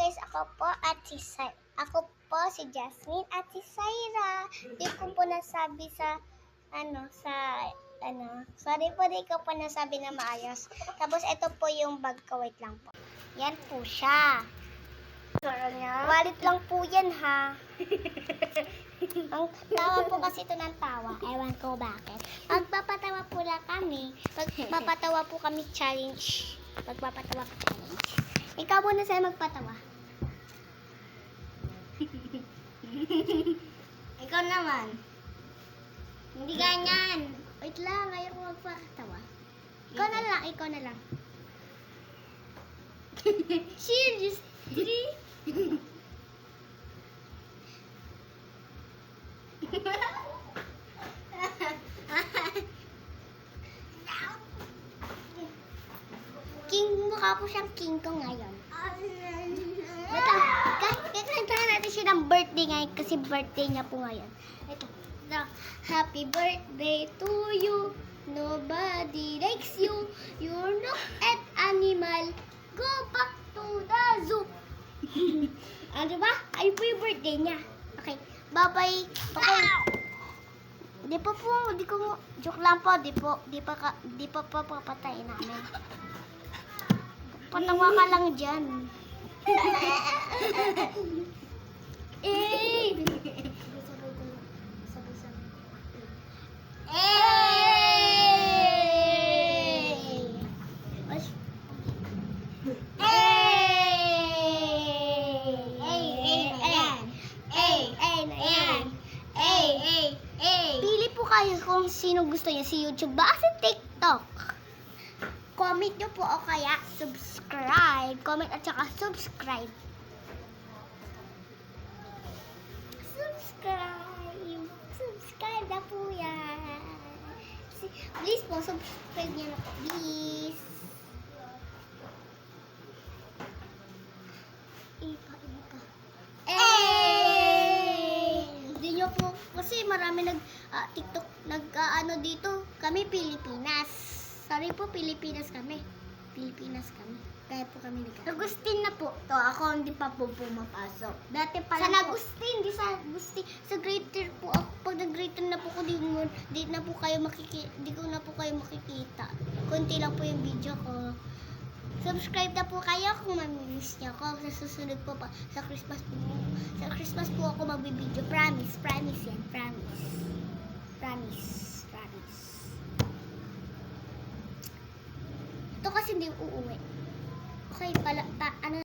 guys, ako po si Jasmine at si Syra. Di ko po nasabi sorry po, di ko po nasabi na maayos. Tapos ito po yung bag ko, wait lang po. Yan po siya. Wallet lang po yan, ha. Ang tawa po kasi ito ng tawa. Ewan ko bakit. Magpapatawa po lang kami. Magpapatawa po kami challenge. Magpapatawa po challenge. Ikaw muna sa'yo magpatawa. Ikaw naman. Hindi ganyan. Wait lang, ayaw ko magpatawa. Ikaw na lang. Cheers! Mukha po siyang king ko ngayon. Kantahan natin siya ng birthday ngayon kasi birthday niya po ngayon. Ito. Happy birthday to you. Nobody likes you. You're not an animal. Go back to the zoo. Ano ba? Ay po yung birthday niya. Okay. Bye-bye. Okay. Joke lang po. Di pa papatayin namin. Patawa ka lang dyan. Pili po kayo kung sino gusto niya, si YouTube ba o si TikTok. Comment nyo po o kaya subscribe. Comment at saka subscribe. Subscribe na po yan. Please po, subscribe nyo na po. Please. Ipa. Hindi nyo po, kasi marami TikTok, dito. Kami Pilipinas. Sorry po, Pilipinas kami. Kaya po kami nagkakaroon. Agustin na po. To, ako hindi pa po pumapasok. Dati pa lang po. Hindi sa Agustin. Sa grade 3 po ako. Pag nag-grade 3 na po ko, di ko na po kayo makikita. Kunti lang po yung video ko. Subscribe na po kayo kung mamimiss niyo ako. Sa susunod po pa, sa Christmas po ako magbibideo. Promise yan. Promise. Ito kasi hindi uuwi. Okay, ano